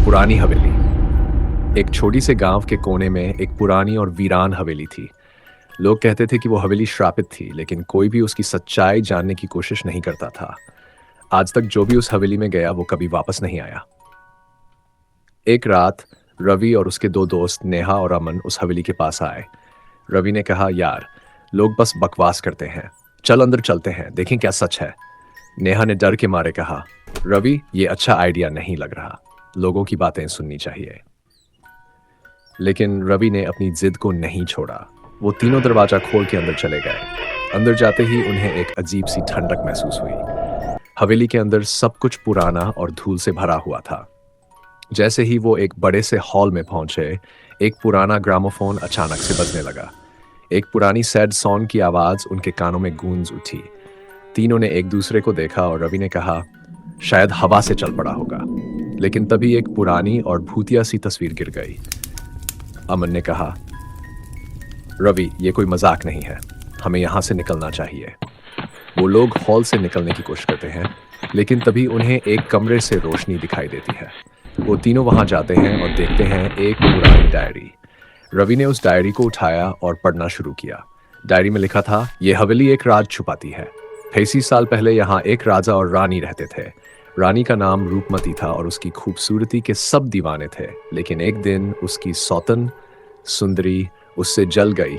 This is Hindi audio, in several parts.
पुरानी हवेली। एक छोटी से गांव के कोने में एक पुरानी और वीरान हवेली थी। लोग कहते थे कि वो हवेली श्रापित थी, लेकिन कोई भी उसकी सच्चाई जानने की कोशिश नहीं करता था। आज तक जो भी उस हवेली में गया वो कभी वापस नहीं आया। एक रात रवि और उसके दो दोस्त नेहा और अमन उस हवेली के पास आए। रवि ने कहा, यार लोग बस बकवास करते हैं, चल अंदर चलते हैं, देखें क्या सच है। नेहा ने डर के मारे कहा, रवि ये अच्छा आइडिया नहीं लग रहा, लोगों की बातें सुननी चाहिए। लेकिन रवि ने अपनी जिद को नहीं छोड़ा। वो तीनों दरवाजा खोल के अंदर चले गए। अंदर जाते ही उन्हें एक अजीब सी ठंडक महसूस हुई। हवेली के अंदर सब कुछ पुराना और धूल से भरा हुआ था। जैसे ही वो एक बड़े से हॉल में पहुंचे, एक पुराना ग्रामोफोन अचानक से बजने लगा। एक पुरानी सैड सॉन्ग की आवाज उनके कानों में गूंज उठी। तीनों ने एक दूसरे को देखा और रवि ने कहा, शायद हवा से चल पड़ा होगा। लेकिन तभी एक पुरानी और भूतिया सी तस्वीर गिर गई। अमन ने कहा, रवि ये कोई मजाक नहीं है, हमें यहां से निकलना चाहिए। वो लोग हॉल से निकलने की कोशिश करते हैं, लेकिन तभी उन्हें एक कमरे से रोशनी दिखाई देती है। वो तीनों वहां जाते हैं और देखते हैं एक पुरानी डायरी। रवि ने उस डायरी को उठाया और पढ़ना शुरू किया। डायरी में लिखा था, यह हवेली एक राज छुपाती है। 80 साल पहले यहाँ एक राजा और रानी रहते थे। रानी का नाम रूपमती था और उसकी खूबसूरती के सब दीवाने थे। लेकिन एक दिन उसकी सौतन सुंदरी उससे जल गई।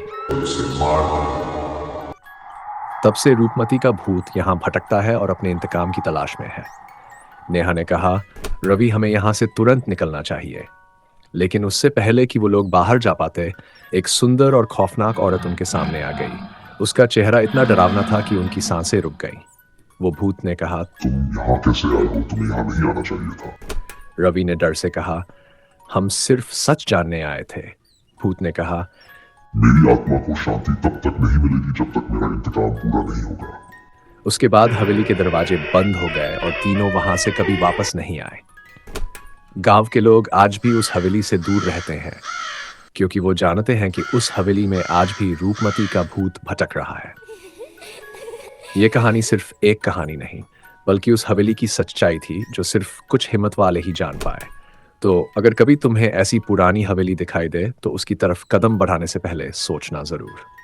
तब से रूपमती का भूत यहाँ भटकता है और अपने इंतकाम की तलाश में है। नेहा ने कहा, रवि हमें यहाँ से तुरंत निकलना चाहिए। लेकिन उससे पहले कि वो लोग बाहर जा पाते, एक सुंदर और खौफनाक औरत उनके सामने आ गई। उसका चेहरा इतना डरावना था कि उनकी सांसें रुक गईं। वो भूत ने कहा, तुम यहाँ कैसे आए हो? तुम्हें यहाँ नहीं आना चाहिए था। रवि ने डर से कहा, हम सिर्फ सच जानने आए थे। भूत ने कहा, मेरी आत्मा को शांति तब तक नहीं मिलेगी जब तक मेरा इंतकाम पूरा नहीं होगा। उसके बाद हवेली के दरवाजे बंद हो गए और तीनों वहां से कभी वापस नहीं आए। गांव के लोग आज भी उस हवेली से दूर रहते हैं, क्योंकि वो जानते हैं कि उस हवेली में आज भी रूपमती का भूत भटक रहा है। ये कहानी सिर्फ एक कहानी नहीं, बल्कि उस हवेली की सच्चाई थी जो सिर्फ कुछ हिम्मत वाले ही जान पाए। तो अगर कभी तुम्हें ऐसी पुरानी हवेली दिखाई दे, तो उसकी तरफ कदम बढ़ाने से पहले सोचना जरूर।